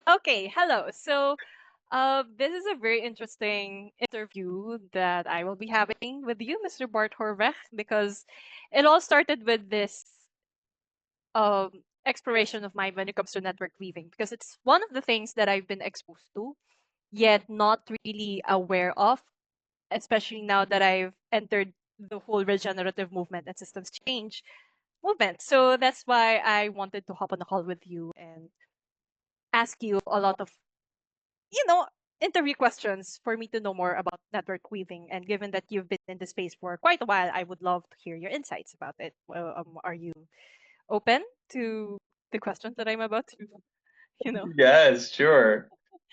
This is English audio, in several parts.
Okay, hello. This is a very interesting interview that I will be having with you, Mr. Bart Hoorweg, because it all started with this exploration of mine when it comes to network weaving, because it's one of the things that I've been exposed to, yet not really aware of, especially now that I've entered the whole regenerative movement and systems change movement. So that's why I wanted to hop on a call with you and ask you a lot of you know, interview questions for me to know more about network weaving. And given that you've been in the space for quite a while, I would love to hear your insights about it. Well, are you open to the questions that I'm about to, you know? Yes, sure.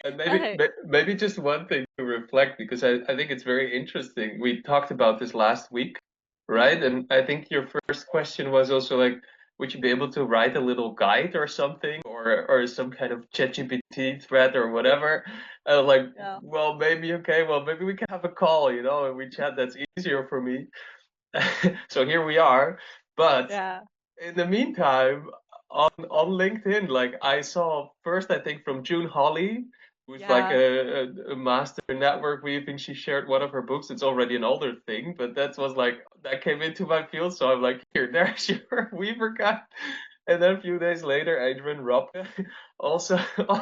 And Okay. maybe just one thing to reflect because I think it's very interesting. We talked about this last week, right? Mm-hmm. And I think your first question was also like, would you be able to write a little guide or something, or some kind of ChatGPT thread or whatever? Like, Yeah. well, maybe okay, well, maybe we can have a call, and we chat. That's easier for me. So here we are. But Yeah. in the meantime, on LinkedIn, like I saw first, I think from June Holly, who's like Yeah. a master in network weaving. She shared one of her books. It's already an older thing, but that was like that came into my field. So I'm like, here, there's your weaver guy. And then a few days later, Adrian Roppe also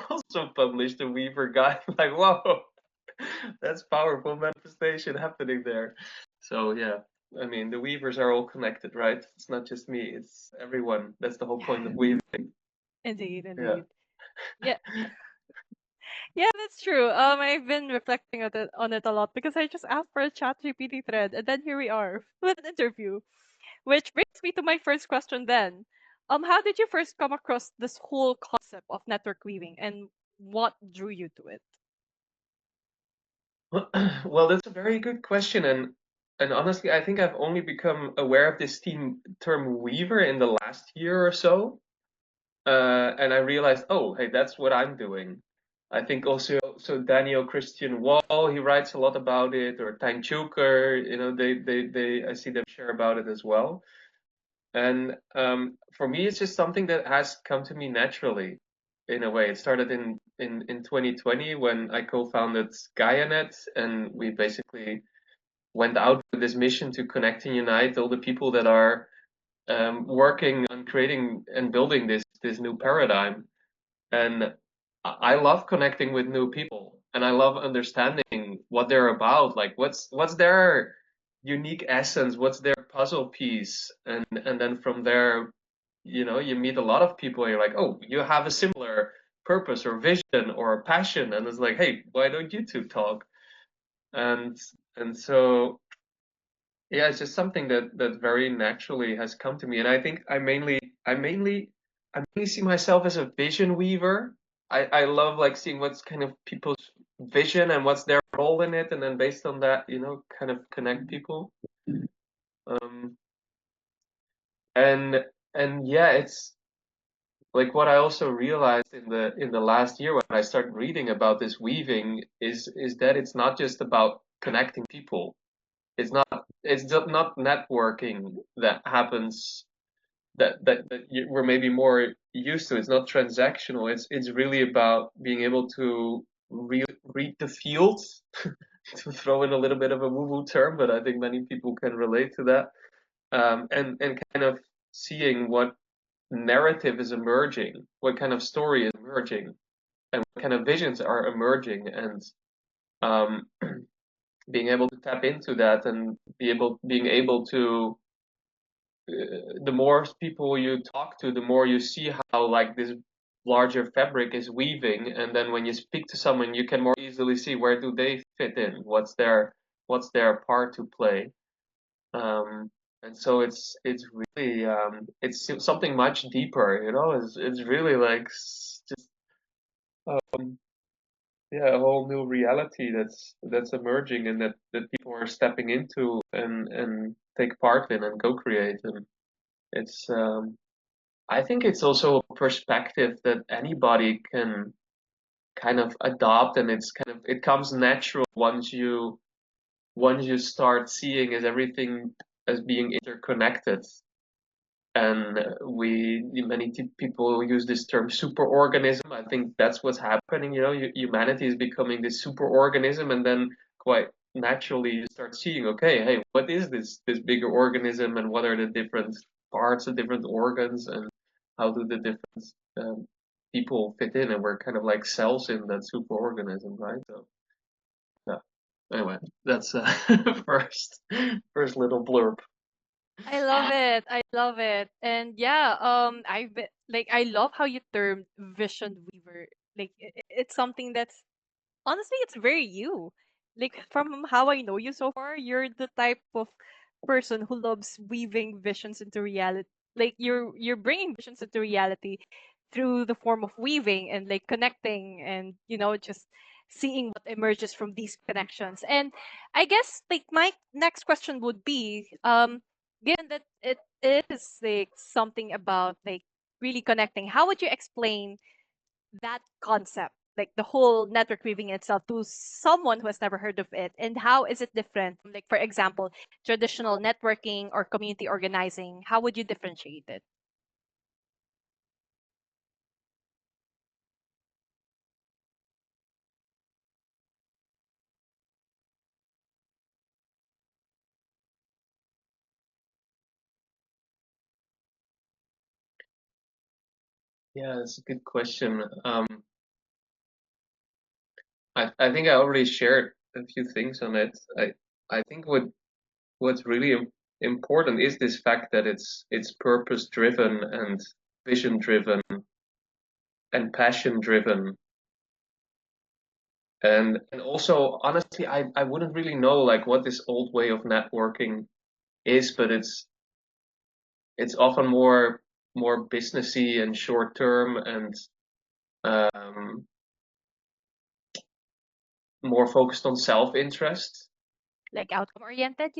also published a weaver guide. Like, whoa, that's powerful manifestation happening there. So yeah, I mean, the weavers are all connected, right? It's not just me, it's everyone. That's the whole point of Yeah. weaving. Indeed, Yeah. indeed. Yeah. Yeah, that's true. I've been reflecting on it a lot because I just asked for a chat GPT thread, and then here we are with an interview. Which brings me to my first question then. How did you first come across this whole concept of network weaving and what drew you to it? Well, that's a very good question, and honestly, I think I've only become aware of this term weaver in the last year or so. And I realized, oh, hey, that's what I'm doing. I think also, so Daniel Christian Wall, he writes a lot about it, or Tang Chuker, I see them share about it as well. And for me, it's just something that has come to me naturally, in a way. It started in 2020 when I co-founded GaiaNet, and we basically went out with this mission to connect and unite all the people that are working on creating and building this new paradigm. And I love connecting with new people, and I love understanding what they're about. Like, what's their unique essence? What's their puzzle piece? And then from there, you meet a lot of people, and you're like, oh, you have a similar purpose or vision or passion, and it's like, hey, why don't you two talk? And and so yeah, it's just something that very naturally has come to me, and I think I mainly I mainly see myself as a vision weaver. I love like seeing what's kind of people's vision and what's their role in it, and then based on that, kind of connect people. Um, and and yeah, it's like what I also realized in the last year when I started reading about this weaving is that it's not just about connecting people. It's not networking that happens that we're maybe more used to. It's not transactional. It's really about being able to read the field, to throw in a little bit of a woo-woo term, but I think many people can relate to that. And kind of seeing what narrative is emerging, what kind of story is emerging, and what kind of visions are emerging, and um, being able to tap into that and being able to the more people you talk to, the more you see how like this larger fabric is weaving, and then when you speak to someone, you can more easily see where do they fit in, what's their part to play. Um, and so it's really it's something much deeper, It's really like just um, yeah, a whole new reality that's emerging and that people are stepping into and take part in and co-create. And it's I think it's also a perspective that anybody can kind of adopt, and it comes natural once you start seeing as everything as being interconnected. and many people use this term superorganism. I think that's what's happening. Humanity is becoming this superorganism, and then quite naturally you start seeing, okay, hey, what is this bigger organism, and what are the different parts, the different organs, and how do the different people fit in? And we're kind of like cells in that superorganism, right? So yeah. Anyway, that's first little blurb. I love it. I love it. And yeah, I've been like I love how you termed vision weaver. Like it's something that's honestly it's very you. Like from how I know you so far, you're the type of person who loves weaving visions into reality. Like you're bringing visions into reality through the form of weaving and like connecting and just seeing what emerges from these connections. And I guess like my next question would be given that it is like something about like really connecting, how would you explain that concept, like the whole network weaving itself, to someone who has never heard of it? And how is it different from, like, for example, traditional networking or community organizing? How would you differentiate it? Yeah, that's a good question. I think I already shared a few things on it. I think what's really important is this fact that it's purpose driven and vision driven and passion driven. And also honestly I wouldn't really know like what this old way of networking is, but it's often more businessy and short term and um, more focused on self interest, Like outcome oriented,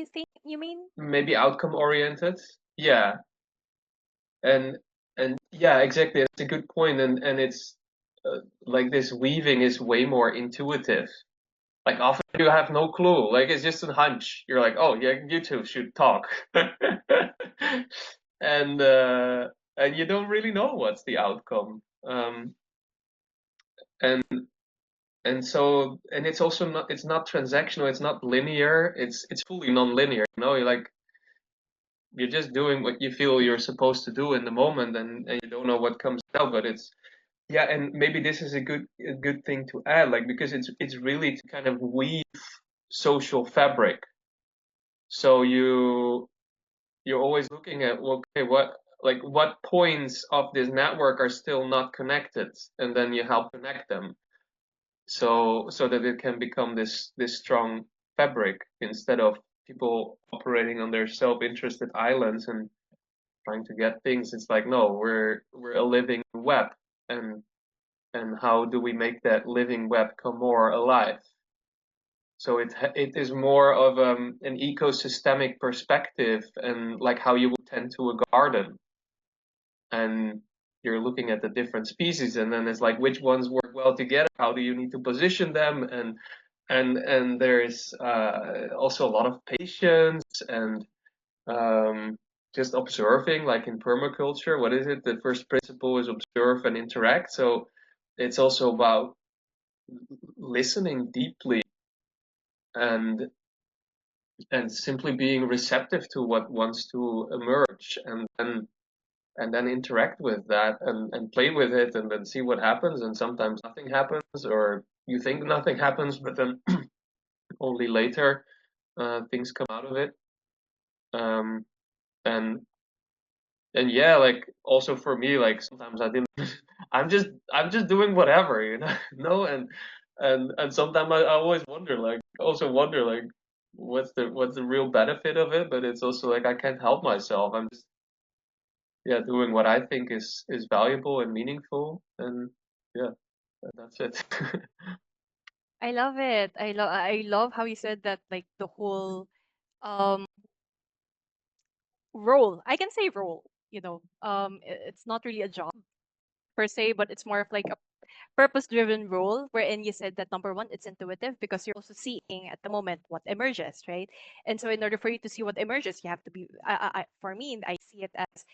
you mean? maybe outcome oriented. Yeah, and and yeah, exactly. That's a good point. And it's like this weaving is way more intuitive. Like often you have no clue. Like it's just a hunch. You're like, oh yeah, you two should talk, and uh, and you don't really know what's the outcome. And and it's also not, it's not transactional. It's not linear. It's fully non-linear. You're like, you're just doing what you feel you're supposed to do in the moment, and you don't know what comes out. But it's, yeah, and maybe this is a good thing to add, like, because it's really to kind of weave social fabric. So you're always looking at, well, okay, what points of this network are still not connected, and then you help connect them, so that it can become this strong fabric, instead of people operating on their self-interested islands and trying to get things. It's like, no, we're a living web, and how do we make that living web come more alive? So it is more of an ecosystemic perspective, and like how you would tend to a garden, and you're looking at the different species, and then it's like, which ones work well together? How do you need to position them? And there is also a lot of patience and just observing, like in permaculture. What is it? The first principle is observe and interact. So it's also about listening deeply, and simply being receptive to what wants to emerge, and then interact with that, and play with it, and then see what happens. And sometimes nothing happens, or you think nothing happens, but then only later things come out of it. Um, and and yeah, like also for me, like sometimes I didn't. I'm just doing whatever, no, and sometimes I always wonder, like, also wonder, like, what's the real benefit of it? But it's also like I can't help myself. I'm just, yeah, doing what I think is valuable and meaningful, and yeah, that's it. I love it. I love how you said that, like the whole um role. I can say role, it's not really a job per se, but it's more of like a purpose driven role, wherein you said that number one, it's intuitive because you're also seeing at the moment what emerges, right? And so in order for you to see what emerges, you have to be, for me, I see it as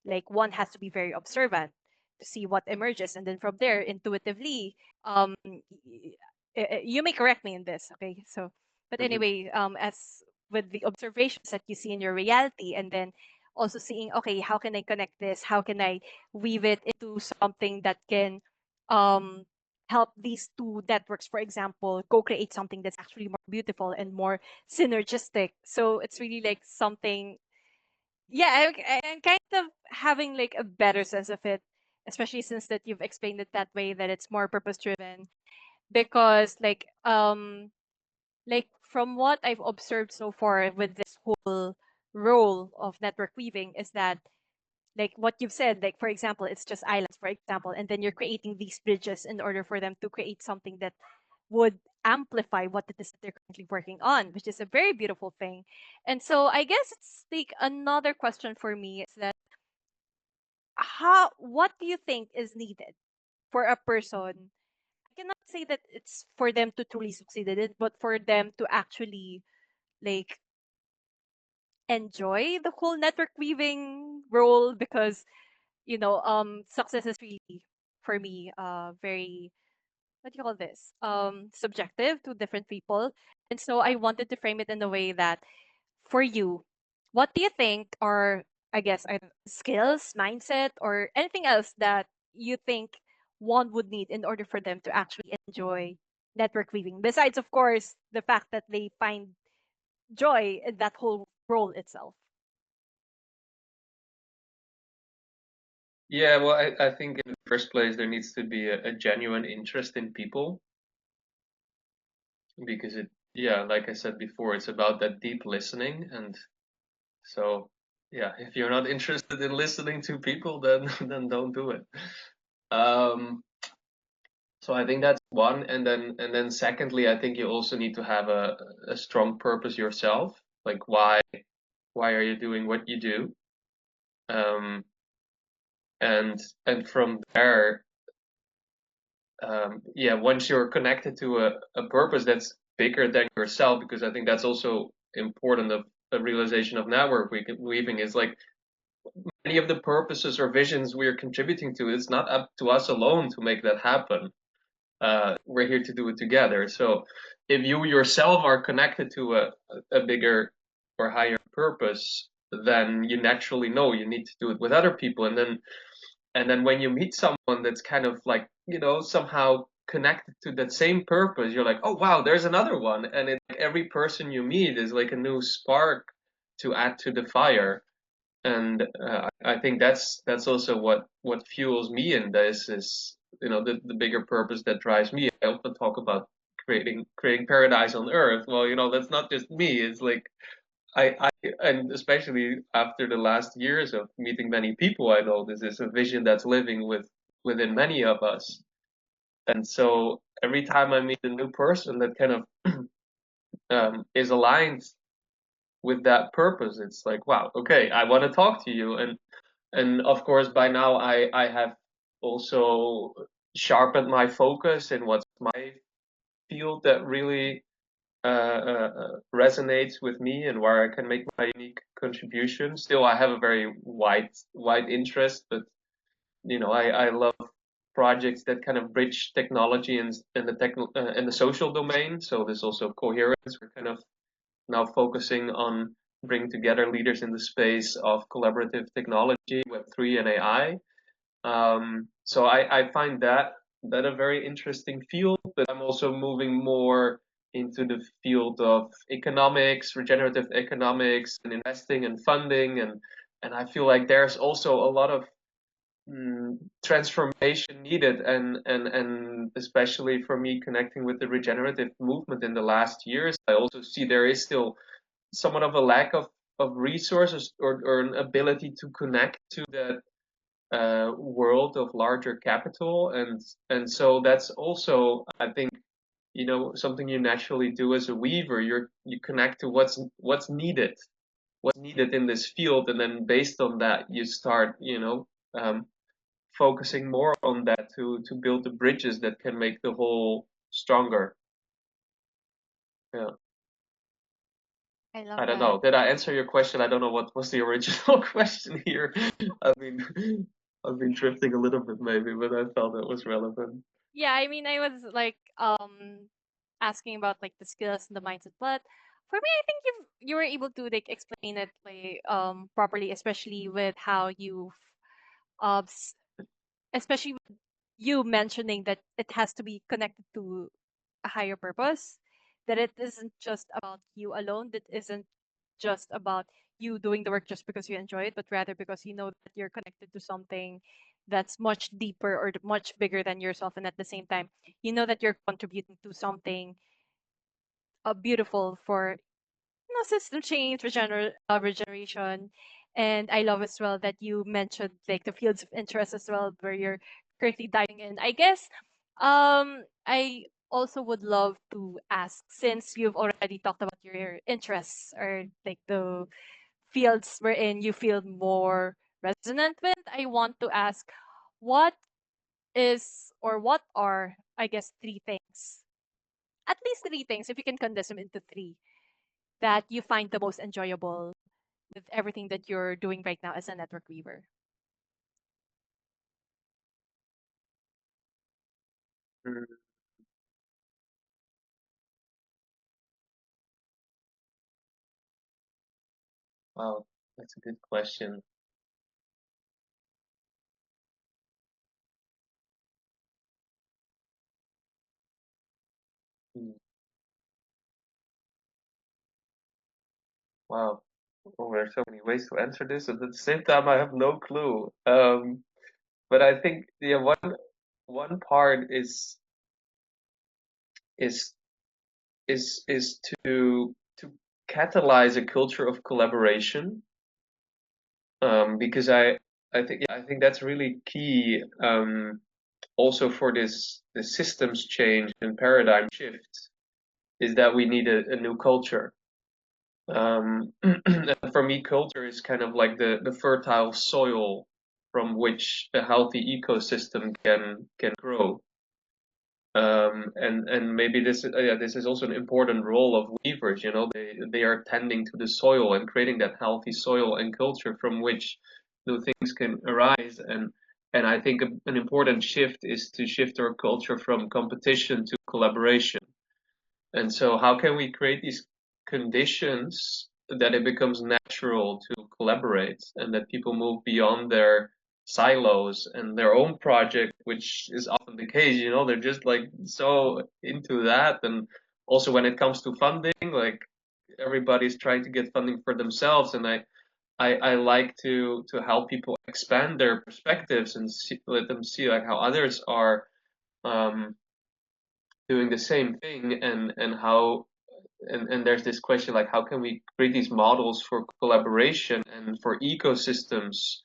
Like one has to be very observant to see what emerges, and then from there, intuitively, you may correct me in this, okay? So, but Mhm. anyway, as with the observations that you see in your reality, and then also seeing, okay, how can I connect this? How can I weave it into something that can um help these two networks, for example, co-create something that's actually more beautiful and more synergistic. So it's really like something, yeah, I'm kind of having like a better sense of it, especially since that you've explained it that way, that it's more purpose driven. Because like from what I've observed so far with this whole role of network weaving is that, like what you've said, like for example, it's just islands, for example, and then you're creating these bridges in order for them to create something that would amplify what it is that they're currently working on, which is a very beautiful thing. And so I guess it's like another question for me is that, how what do you think is needed for a person? I cannot say that it's for them to truly succeed in it, but for them to actually like enjoy the whole network weaving role. Because success is really, for me, very, what do you call this, subjective to different people. And so I wanted to frame it in a way that, for you, what do you think are, I guess, either skills, mindset, or anything else that you think one would need in order for them to actually enjoy network weaving, besides of course the fact that they find joy in that whole role itself? Yeah, well, I think in the first place there needs to be a genuine interest in people, because yeah, like I said before, it's about that deep listening. And so, yeah, if you're not interested in listening to people, then then don't do it. Um, so I think that's one, and then secondly, I think you also need to have a strong purpose yourself. Like why are you doing what you do? Um, and from there, yeah, once you're connected to a purpose that's bigger than yourself, because I think that's also important of the realization of network weaving is like many of the purposes or visions we are contributing to, it's not up to us alone to make that happen. We're here to do it together. So if you yourself are connected to a bigger or higher purpose, then you naturally know you need to do it with other people. And then when you meet someone that's kind of like, somehow connected to that same purpose, you're like, oh wow, there's another one. And it, like, every person you meet is like a new spark to add to the fire. And I think that's also what fuels me in this is, the bigger purpose that drives me. I often talk about creating paradise on earth. Well, that's not just me. It's like I and especially after the last years of meeting many people, I know this is a vision that's living within many of us. And so every time I meet a new person that kind of is aligned with that purpose, it's like, wow, okay, I want to talk to you. And of course, by now I have also sharpened my focus in what's my field that really resonates with me and where I can make my unique contribution. Still, I have a very wide interest, but I love projects that kind of bridge technology and the social domain. So there's also coherence. We're kind of now focusing on bringing together leaders in the space of collaborative technology, Web3 and AI. So I find that a very interesting field, but I'm also moving more into the field of economics, regenerative economics, and investing and funding, and I feel like there's also a lot of transformation needed, and especially for me connecting with the regenerative movement in the last years, I also see there is still somewhat of a lack of resources or an ability to connect to that world of larger capital. And so that's also, I think, something you naturally do as a weaver. You connect to what's needed in this field, and then based on that you start focusing more on that to build the bridges that can make the whole stronger. Yeah. I I love don't that. know. Did I answer your question? I don't know what was the original question here. I mean, I've been drifting a little bit maybe, but I felt that was relevant. Yeah, I mean, I was like asking about like the skills and the mindset, but for me, I think you were able to like explain it like properly, especially with how you s- especially with you mentioning that it has to be connected to a higher purpose, that it isn't just about you alone, that isn't just about you doing the work just because you enjoy it, but rather because you know that you're connected to something that's much deeper or much bigger than yourself. And at the same time, you know that you're contributing to something beautiful for system change, regeneration. And I love as well that you mentioned like the fields of interest as well, where you're currently diving in. I guess I also would love to ask, since you've already talked about your interests or like the fields wherein you feel more resonant with, I want to ask what is or what are, I guess, three things, at least three things, if you can condense them into three, that you find the most enjoyable with everything that you're doing right now as a network weaver? Mm, wow, that's a good question. Mm, wow. Oh, there are so many ways to answer this, and at the same time, I have no clue. But I think yeah, one part is is to catalyze a culture of collaboration. Because I think that's really key. Also for this systems change and paradigm shift is that we need a new culture. And for me, culture is kind of like the fertile soil from which a healthy ecosystem can grow. And maybe this is also an important role of weavers. You know, they are tending to the soil and creating that healthy soil and culture from which new things can arise. And I think an important shift is to shift our culture from competition to collaboration. And so, how can we create these conditions that it becomes natural to collaborate and that people move beyond their silos and their own project, which is often the case, you know, they're just like so into that. And also, when it comes to funding, like everybody's trying to get funding for themselves. And I like to help people expand their perspectives and let them see like how others are um, doing the same thing and how and there's this question like how can we create these models for collaboration and for ecosystems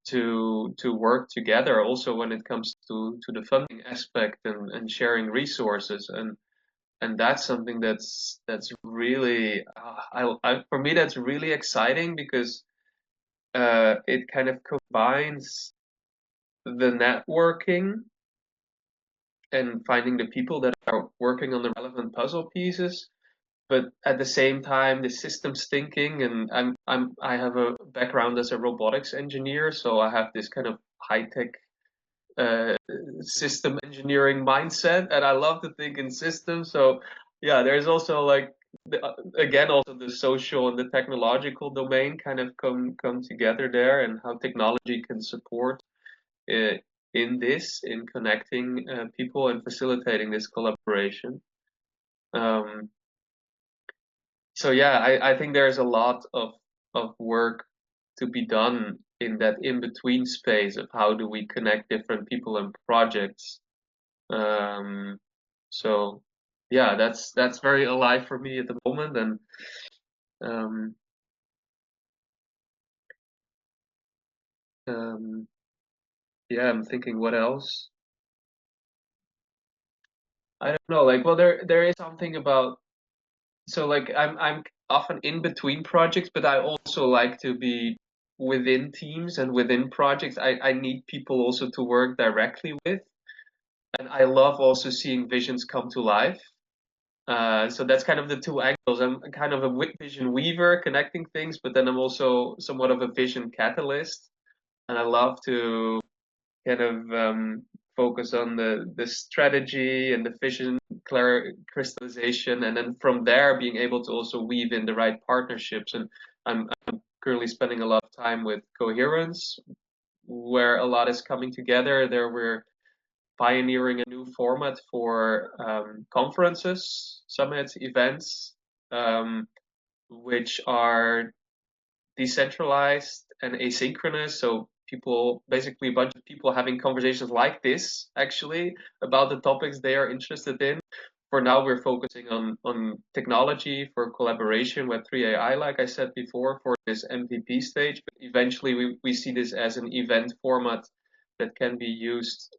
to work together also when it comes to the funding aspect and sharing resources and that's something that's really for me that's really exciting because it kind of combines the networking and finding the people that are working on the relevant puzzle pieces but at the same time the systems thinking and I have a background as a robotics engineer so I have this kind of high tech uh, system engineering mindset and I love to think in systems so yeah there's also like again also the social and the technological domain kind of come together there and how technology can support uh, in this in connecting people and facilitating this collaboration um, so yeah, I think there's a lot of work to be done in that in between space of how do we connect different people and projects. Um, so yeah, that's very alive for me at the moment, and um, um, yeah, I'm thinking what else? I don't know. Like, well, there is something about so like I'm often in between projects, but I also like to be within teams and within projects. I need people also to work directly with, and I love also seeing visions come to life. So that's kind of the two angles. I'm kind of a vision weaver, connecting things, but then I'm also somewhat of a vision catalyst, and I love to kind of focus on the strategy and the vision crystallization, and then from there being able to also weave in the right partnerships. And I'm currently spending a lot of time with Coherence, where a lot is coming together. There we're pioneering a new format for conferences, summits, events, um, which are decentralized and asynchronous. So people, basically a bunch of people having conversations like this, actually, about the topics they are interested in. For now, we're focusing on technology for collaboration, Web3 AI, like I said before, for this MVP stage. But eventually, we see this as an event format that can be used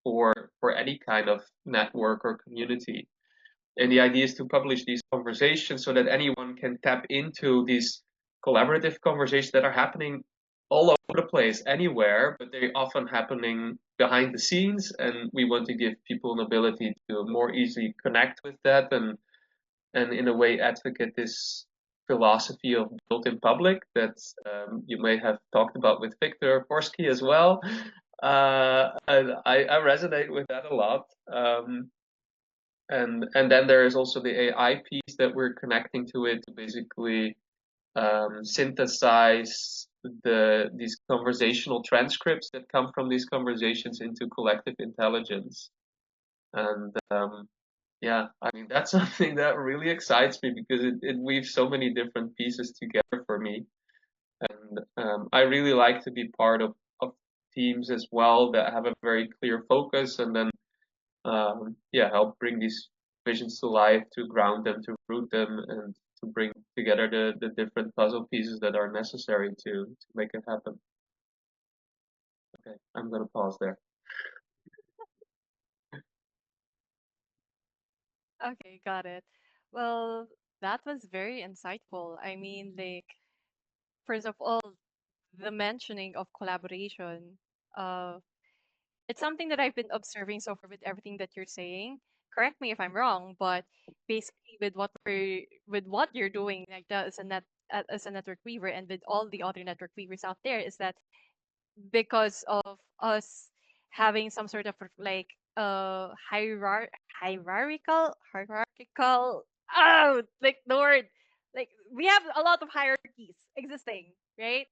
for any kind of network or community. And the idea is to publish these conversations so that anyone can tap into these collaborative conversations that are happening all over the place, anywhere, but they're often happening behind the scenes. And we want to give people an ability to more easily connect with that, and in a way advocate this philosophy of built in public that you may have talked about with Victor Forsky as well. And I resonate with that a lot. And then there is also the AI piece that we're connecting to it to basically synthesize these conversational transcripts that come from these conversations into collective intelligence. And yeah, I mean that's something that really excites me because it weaves so many different pieces together for me. And I really like to be part of teams as well that have a very clear focus, and then yeah, help bring these visions to life, to ground them, to root them, and to bring together the different puzzle pieces that are necessary to make it happen. Okay, I'm gonna pause there. Okay, got it. Well, that was very insightful. I mean, like, first of all, the mentioning of collaboration, uh, it's something that I've been observing so far with everything that you're saying. Correct me if I'm wrong, but basically with what you're doing, like that as as a network weaver and with all the other network weavers out there, is that because of us having some sort of like hierarchical, oh, like the word, like we have a lot of hierarchies existing, right,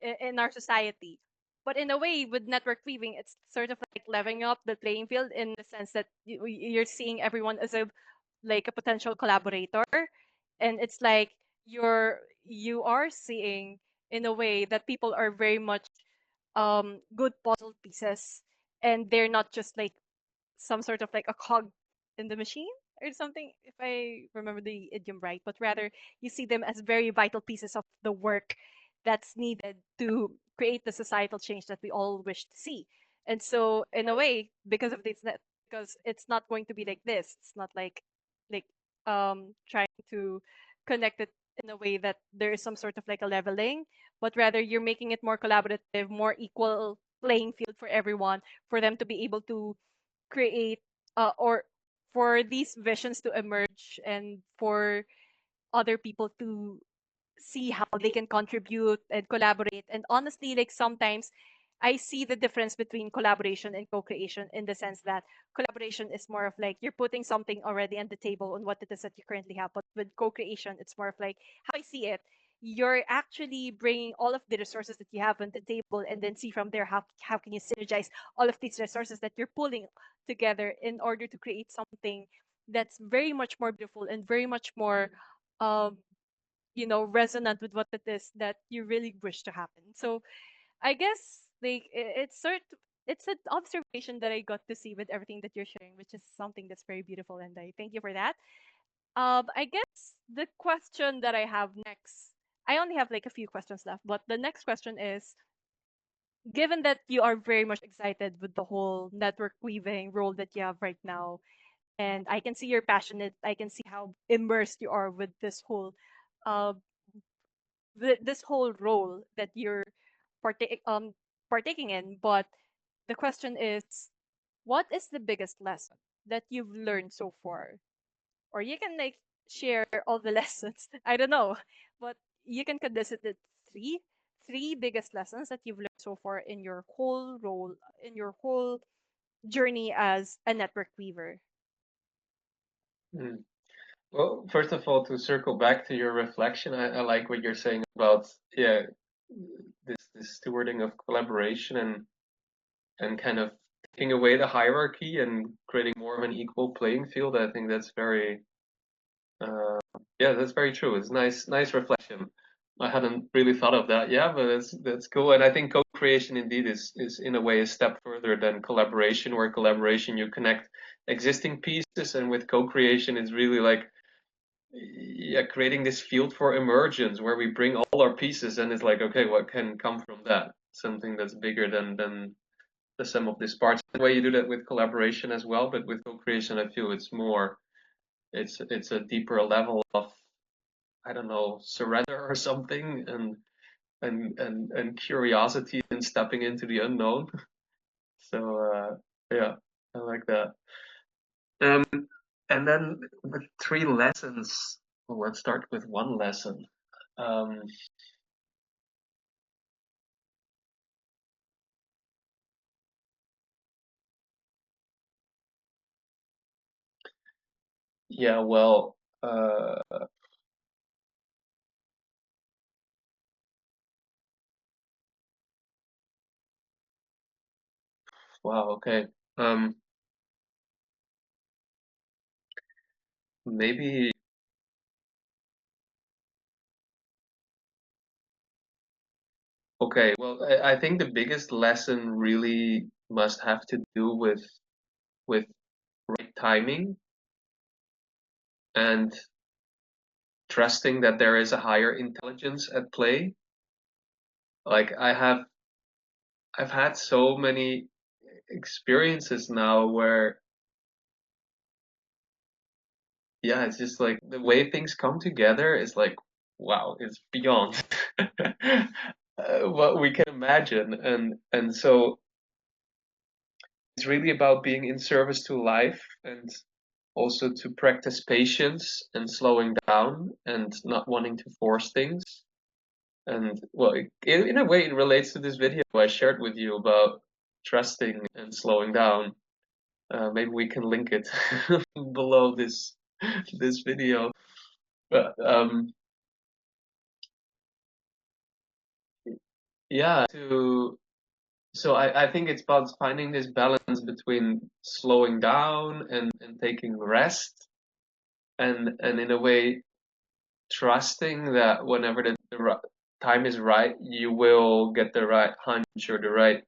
in our society. But in a way, with network weaving, it's sort of like leveling up the playing field in the sense that you're seeing everyone as a like a potential collaborator, and it's like you are seeing in a way that people are very much good puzzle pieces, and they're not just like some sort of like a cog in the machine or something, if I remember the idiom right, but rather you see them as very vital pieces of the work that's needed to create the societal change that we all wish to see. And so in a way, because of this, because it's not going to be like this, it's not like trying to connect it in a way that there is some sort of like a leveling, but rather you're making it more collaborative, more equal playing field for everyone, for them to be able to create or for these visions to emerge and for other people to see how they can contribute and collaborate. And honestly, like sometimes I see the difference between collaboration and co-creation in the sense that collaboration is more of like you're putting something already on the table on what it is that you currently have. But with co-creation, it's more of like how I see it. You're actually bringing all of the resources that you have on the table and then see from there how can you synergize all of these resources that you're pulling together in order to create something that's very much more beautiful and very much more um, resonant with what it is that you really wish to happen. So I guess like it's an observation that I got to see with everything that you're sharing, which is something that's very beautiful, and I thank you for that. I guess the question that I have next, I only have like a few questions left, but the next question is, given that you are very much excited with the whole network weaving role that you have right now, and I can see you're passionate, I can see how immersed you are with uh, this whole role that you're partake partaking in. But the question is, what is the biggest lesson that you've learned so far or you can like share all the lessons. I don't know, but you can condense it to three biggest lessons that you've learned so far in your whole role, in your whole journey as a network weaver. Mm. Well, first of all, to circle back to your reflection, I like what you're saying about, yeah, this stewarding of collaboration and kind of taking away the hierarchy and creating more of an equal playing field. I think that's very uh, yeah, that's very true. It's nice reflection. I hadn't really thought of that. Yeah, but that's cool. And I think co-creation indeed is in a way a step further than collaboration, where collaboration you connect existing pieces, and with co-creation it's really like, yeah, creating this field for emergence where we bring all our pieces and it's like, okay, what can come from that? Something that's bigger than the sum of these parts. The way you do that with collaboration as well, but with co-creation, I feel it's more, it's a deeper level of, I don't know, surrender or something, and curiosity and stepping into the unknown. So yeah, I like that. Um, and then with three lessons, well, let's start with one lesson. Um, yeah, well, wow, okay. Um, maybe, okay. Well, I think the biggest lesson really must have to do with right timing and trusting that there is a higher intelligence at play. Like I've had so many experiences now where, yeah, it's just like the way things come together is like, wow, it's beyond what we can imagine. And so it's really about being in service to life, and also to practice patience and slowing down and not wanting to force things. And well, in a way, it relates to this video I shared with you about trusting and slowing down. Maybe we can link it below this video. But yeah, to so I think it's about finding this balance between slowing down and taking rest, and in a way trusting that whenever time is right, you will get the right hunch or the right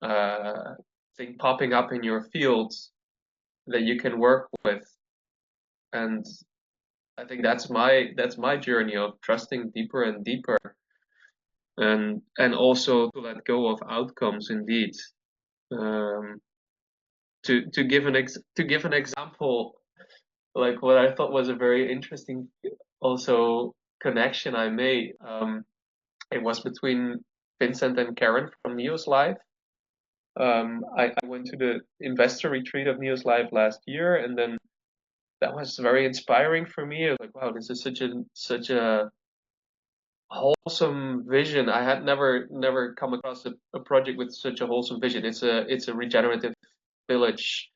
uh, thing popping up in your fields that you can work with. And I think that's my journey of trusting deeper and deeper, and also to let go of outcomes indeed. Um, to give an example, like what I thought was a very interesting also connection I made. It was between Vincent and Karen from Neos Live. I went to the investor retreat of Neos Live last year, and then that was very inspiring for me. I was like, wow, this is such a wholesome vision. I had never come across a project with such a wholesome vision. It's a regenerative village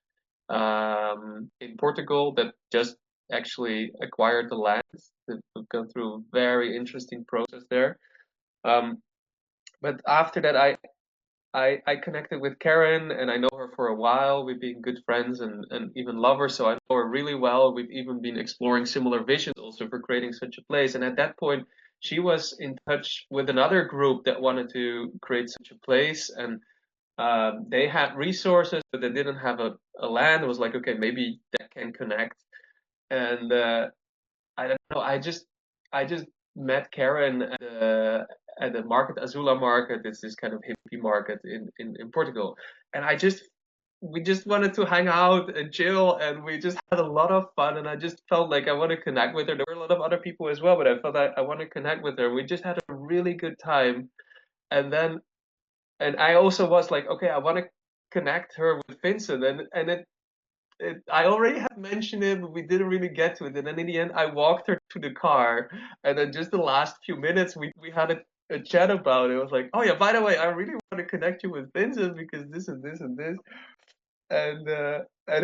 in Portugal that just actually acquired the land. They've gone through a very interesting process there. Um, but after that, I connected with Karen, and I know her for a while. We've been good friends and even lovers, so I know her really well. We've even been exploring similar visions also for creating such a place. And at that point, she was in touch with another group that wanted to create such a place, and they had resources, but they didn't have a land. It was like, okay, maybe that can connect. And I don't know. I just met Karen at the market, Azula market. It's this kind of hippie market in Portugal, and we just wanted to hang out and chill, and we just had a lot of fun. And I just felt like I want to connect with her. There were a lot of other people as well, but I felt I want to connect with her. We just had a really good time, and then and I also was like, okay, I want to connect her with Vincent, and it I already had mentioned it, but we didn't really get to it. And then in the end, I walked her to the car, and then just the last few minutes, we had a chat about it. It was like, oh yeah, by the way, I really want to connect you with Vincent because this and this and this, and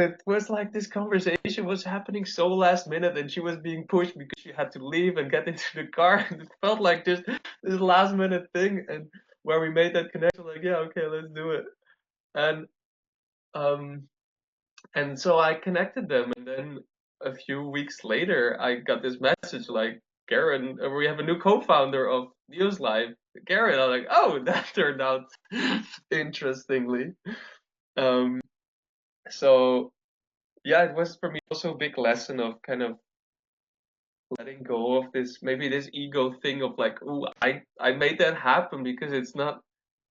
it was like this conversation was happening so last minute, and she was being pushed because she had to leave and get into the car, and it felt like just this last minute thing, and where we made that connection, like, yeah, okay, let's do it, and um. And so I connected them, and then a few weeks later, I got this message like, Karen, we have a new co-founder of News Live, Karen. I'm like, oh, that turned out interestingly. Um, so yeah, it was for me also a big lesson of kind of letting go of this, maybe this ego thing of like, oh, I made that happen because it's not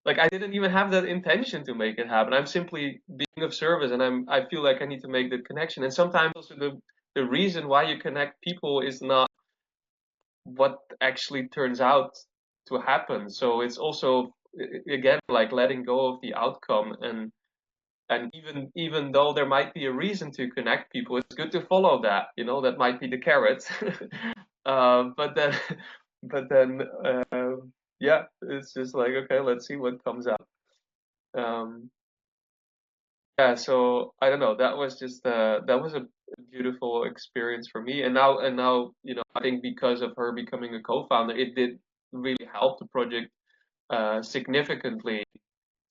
like I didn't even have that intention to make it happen. I'm simply being of service, and I feel like I need to make that connection. And sometimes also the reason why you connect people is not what actually turns out to happen. So it's also again like letting go of the outcome, and even though there might be a reason to connect people, it's good to follow that. You know, that might be the carrot. But then but then yeah, it's just like, okay, let's see what comes out. Um, yeah, so I don't know. That was just that was a beautiful experience for me. And now, I think because of her becoming a co-founder, it did really help the project significantly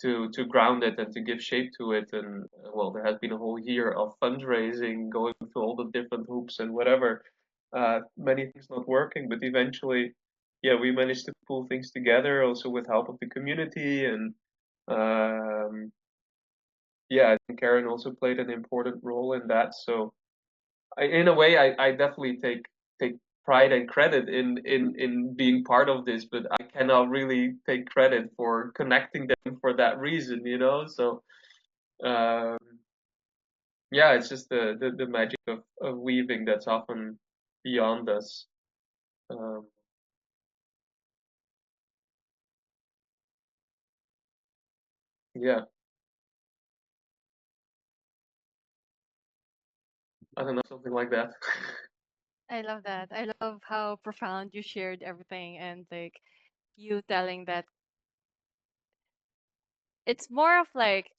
to ground it and to give shape to it. And well, there has been a whole year of fundraising, going through all the different hoops and whatever. Many things not working, but eventually, yeah, we managed to pull things together, also with help of the community. And um, yeah, I think Karen also played an important role in that. So in a way, I definitely take pride and credit in being part of this, but I cannot really take credit for connecting them for that reason. So um, yeah, it's just the magic of weaving that's often beyond us. Um, yeah, I don't know, something like that. I love that. I love how profound you shared everything, and like you telling that it's more of like,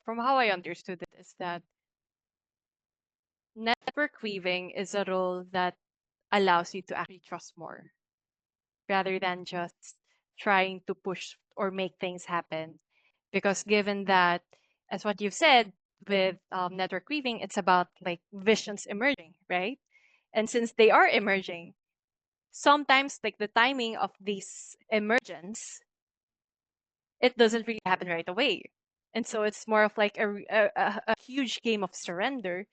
from how I understood it, is that network weaving is a role that allows you to actually trust more rather than just trying to push or make things happen. Because given that, as what you've said, with network weaving, it's about like visions emerging, right? And since they are emerging, sometimes like the timing of this emergence, it doesn't really happen right away. And so it's more of like a huge game of surrender,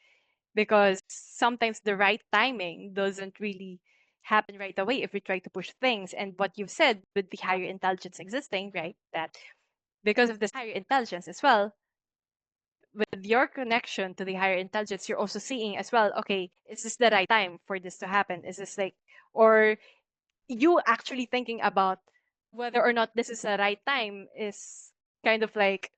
because sometimes the right timing doesn't really happen right away if we try to push things. And what you've said with the higher intelligence existing, right? That because of this higher intelligence as well, with your connection to the higher intelligence, you're also seeing as well, okay, is this the right time for this to happen? Is this like, or you actually thinking about whether or not this is the right time is kind of like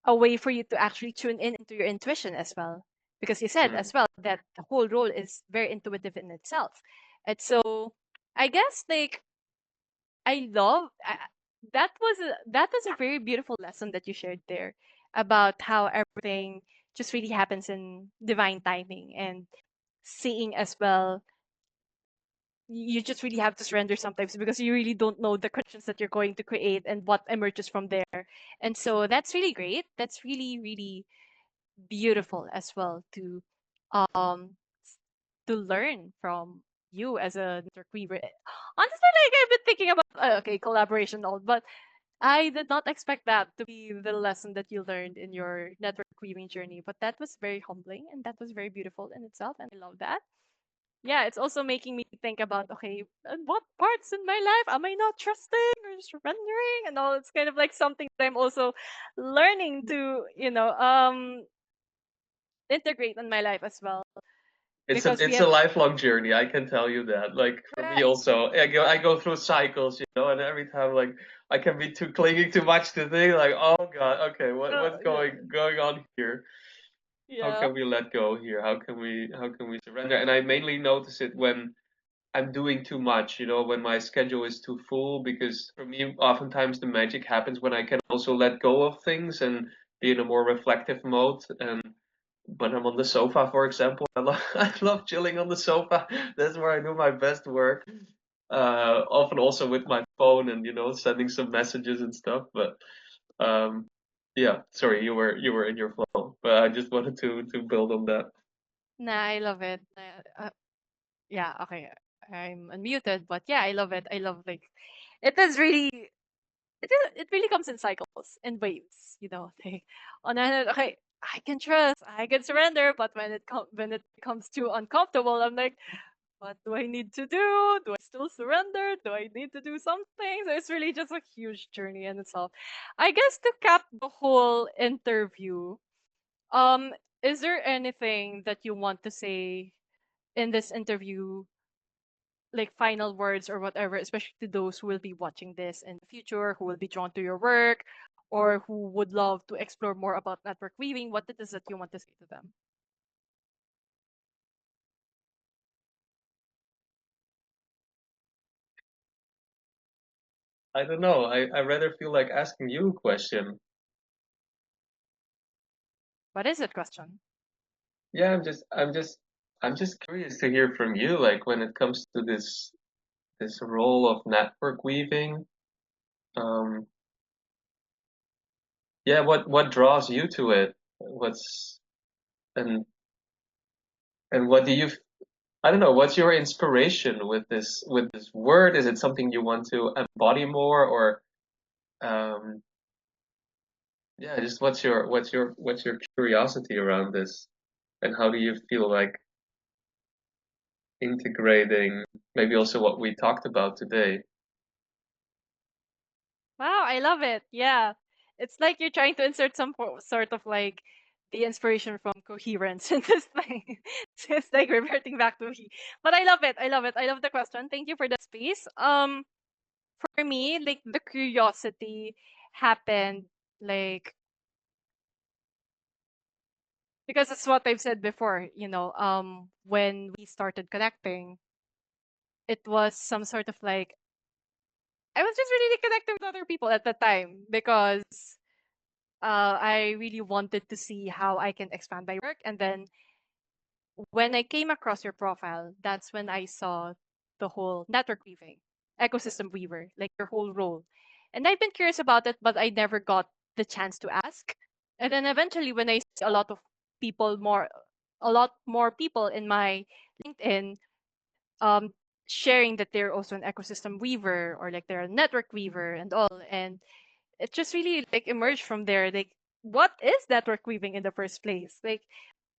a way for you to actually tune in into your intuition as well, because you said Hmm. as well that the whole role is very intuitive in itself. And so I guess like I love that was a very beautiful lesson that you shared there about how everything just really happens in divine timing, and seeing as well, you just really have to surrender sometimes because you really don't know the connections that you're going to create and what emerges from there. And so that's really great. That's really, really beautiful as well um to learn from you as a network weaver. Honestly, like I've been thinking about okay, collaboration and all, but I did not expect that to be the lesson that you learned in your network weaving journey. But that was very humbling, and that was very beautiful in itself, and I love that. Yeah, it's also making me think about, okay, what parts in my life am I not trusting or surrendering and all. It's kind of like something that I'm also learning to, integrate in my life as well, It's a because we it's a have lifelong journey, I can tell you that. Like for me correct. also, I go through cycles, and every time like I can be too clinging too much to things like, oh God, okay, what's Yeah. going on here? how Yeah. can we let go here? How can we surrender? And I mainly notice it when I'm doing too much, when my schedule is too full, because for me, oftentimes the magic happens when I can also let go of things and be in a more reflective mode. And when I'm on the sofa, for example, I love chilling on the sofa. That's where I do my best work. Often also with my phone and sending some messages and stuff. But um, yeah, sorry, you were in your flow, but I just wanted to build on that. Nah, I love it. Yeah, okay. I'm unmuted, but yeah, I love it. I love like it is really it really comes in cycles, in waves, like on one hand, okay, I can trust, I can surrender, but when it becomes too uncomfortable, I'm like, what do I need to do? Do I still surrender? Do I need to do something? So it's really just a huge journey in itself. I guess to cap the whole interview, um, is there anything that you want to say in this interview, like final words or whatever, especially to those who will be watching this in the future, who will be drawn to your work, or who would love to explore more about network weaving? What it is that you want to say to them? I don't know. I rather feel like asking you a question. What is it, question? Yeah, I'm just curious to hear from you, like when it comes to this role of network weaving. Um, yeah, what draws you to it? What's and and what do you I don't know, what's your inspiration with this word? Is it something you want to embody more, or um yeah, just what's your curiosity around this, and how do you feel like integrating maybe also what we talked about today? Wow, I love it. Yeah. It's like you're trying to insert some sort of like the inspiration from coherence in this thing. It's like reverting back to he. But I love it. I love it. I love the question. Thank you for the space. For me, like the curiosity happened like because it's what I've said before, when we started connecting, it was some sort of like I was just really connecting with other people at the time because I really wanted to see how I can expand my work. And then when I came across your profile, that's when I saw the whole network weaving, ecosystem weaver, like your whole role. And I've been curious about it, but I never got the chance to ask. And then eventually, when I see people more, a lot more people in my LinkedIn, um, sharing that they're also an ecosystem weaver or like they're a network weaver and all, and it just really like emerged from there. Like, what is network weaving in the first place? Like,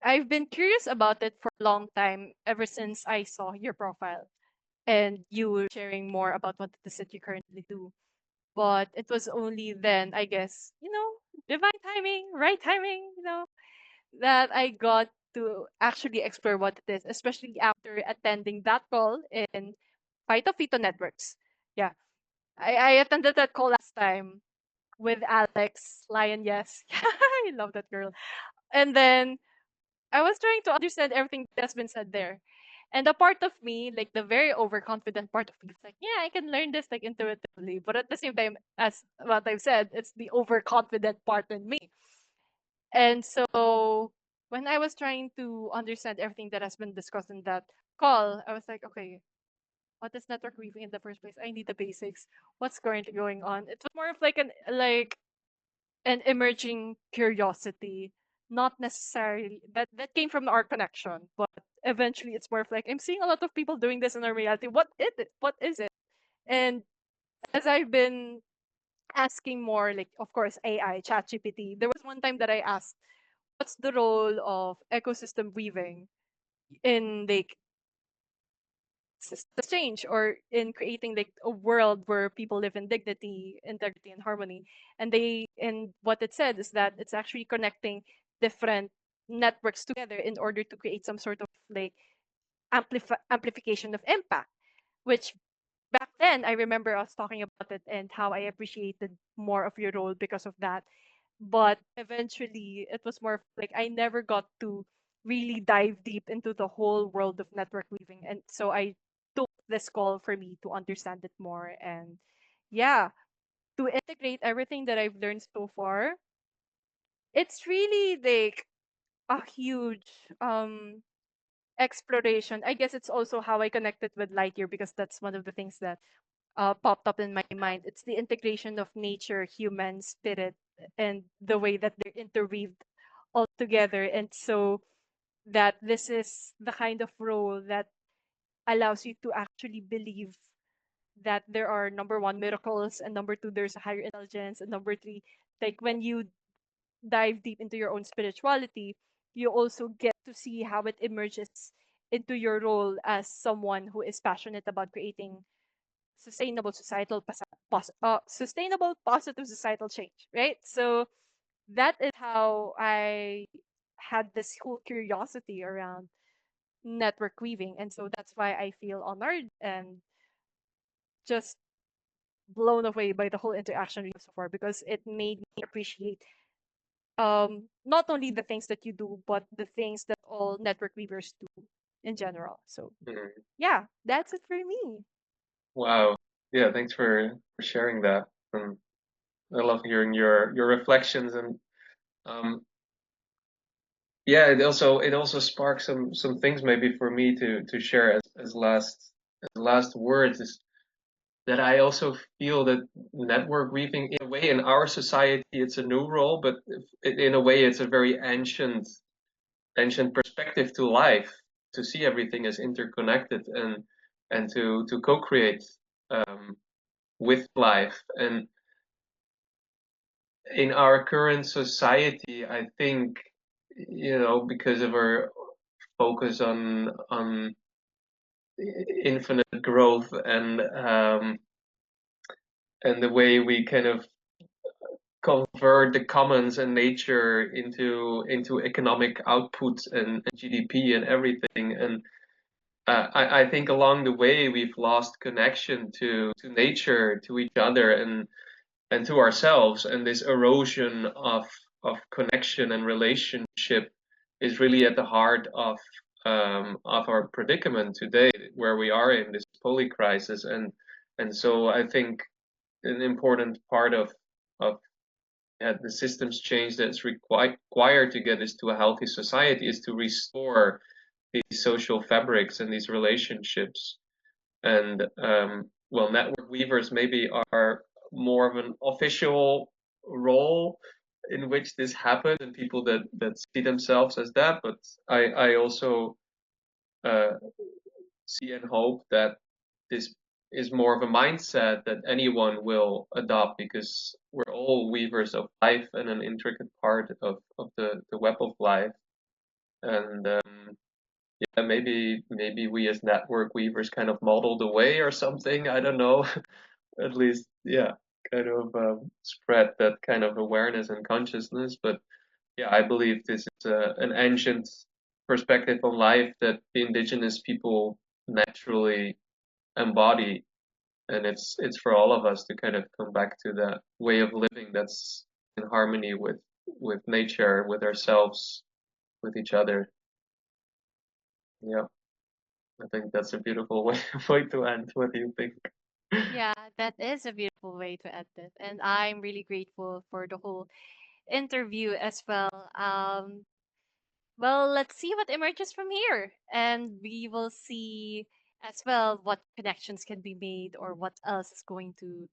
I've been curious about it for a long time, ever since I saw your profile and you were sharing more about what it is that you currently do. But it was only then, I guess, divine timing, right timing, that I got to actually explore what it is, especially after attending that call in Phyto Phyto Networks. Yeah, I attended that call last time with Alex Lion. Yes, I love that girl. And then I was trying to understand everything that's been said there. And the part of me, like the very overconfident part of me, is like, yeah, I can learn this like intuitively. But at the same time, as what I've said, it's the overconfident part in me. And so when I was trying to understand everything that has been discussed in that call, I was like, okay, what is network weaving in the first place? I need the basics. What's currently going on? It was more of like an emerging curiosity, not necessarily that came from our connection, but eventually it's more of like I'm seeing a lot of people doing this in our reality. What is it? What is it? And as I've been asking more, like of course AI, ChatGPT, there was one time that I asked, what's the role of ecosystem weaving in like systems change or in creating like a world where people live in dignity, integrity, and harmony? And what it said is that it's actually connecting different networks together in order to create some sort of like amplification of impact, which back then I remember us talking about it and how I appreciated more of your role because of that. but eventually it was more of like I never got to really dive deep into the whole world of network weaving. And so I took this call for me to understand it more and yeah, to integrate everything that I've learned so far. It's really like a huge exploration. I guess it's also how I connected with Lightyear because that's one of the things that popped up in my mind. It's the integration of nature, human, spirit, and the way that they're interweaved all together. And so that this is the kind of role that allows you to actually believe that there are number one miracles and number two there's a higher intelligence and number three like when you dive deep into your own spirituality you also get to see how it emerges into your role as someone who is passionate about creating sustainable sustainable positive societal change, right? So that is how I had this whole curiosity around network weaving, and so that's why I feel honored and just blown away by the whole interaction we have so far because it made me appreciate not only the things that you do but the things that all network weavers do in general. So Mm. yeah, that's it for me. Wow. Yeah, thanks for sharing that. I love hearing your reflections and um yeah, it also sparks some things maybe for me to share as last words is that I also feel that network weaving in a way in our society it's a new role, but in a way it's a very ancient perspective to life to see everything as interconnected and to co-create um, with life. And in our current society, I think, because of our focus on infinite growth and the way we kind of convert the commons and nature into economic output and GDP and everything. And I think along the way we've lost connection to nature, to each other, and to ourselves. And this erosion of connection and relationship is really at the heart of our predicament today, where we are in this poly crisis. And so I think an important part of the systems change that's required to get us to a healthy society is to restore these social fabrics and these relationships. And well, network weavers maybe are more of an official role in which this happens, and people that see themselves as that. But I also uh, see and hope that this is more of a mindset that anyone will adopt, because we're all weavers of life and an intricate part of the web of life. And yeah, maybe we as network weavers kind of model the way or something. I don't know. At least, yeah, kind of spread that kind of awareness and consciousness. But yeah, I believe this is an ancient perspective on life that the indigenous people naturally embody, and it's for all of us to kind of come back to that way of living that's in harmony with nature, with ourselves, with each other. Yeah, I think that's a beautiful way to end. What do you think? Yeah, that is a beautiful way to end it. And I'm really grateful for the whole interview as well. Well, let's see what emerges from here. And we will see as well what connections can be made or what else is going to,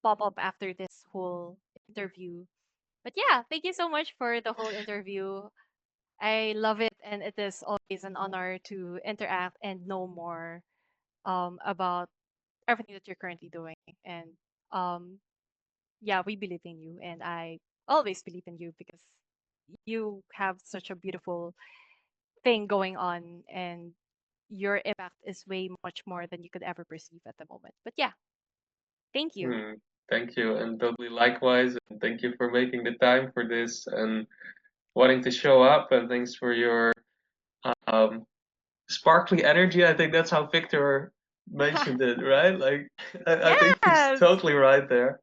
pop up after this whole interview. But yeah, thank you so much for the whole interview. I love it, and it is always an honor to interact and know more about everything that you're currently doing. And um, yeah, we believe in you, and I always believe in you because you have such a beautiful thing going on, and your impact is way much more than you could ever perceive at the moment. But yeah, thank you. Hmm, thank you, and totally likewise. And thank you for making the time for this and wanting to show up. And thanks for your um, sparkly energy. I think that's how Victor mentioned it, right? Like, I think he's Yes. totally right there.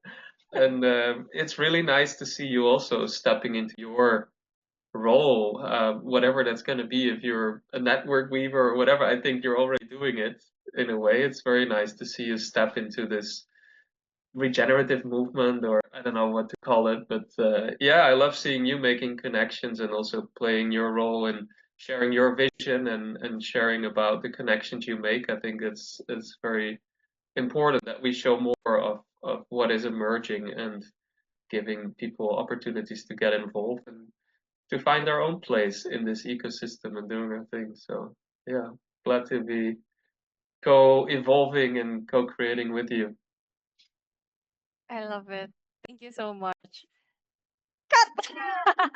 And it's really nice to see you also stepping into your role, whatever that's going to be. If you're a network weaver or whatever, I think you're already doing it in a way. It's very nice to see you step into this regenerative movement, or I don't know what to call it, but yeah, I love seeing you making connections and also playing your role and sharing your vision and sharing about the connections you make. I think it's very important that we show more of what is emerging and giving people opportunities to get involved and to find their own place in this ecosystem and doing their thing. So yeah, glad to be co-evolving and co-creating with you. I love it. Thank you so much. Cut!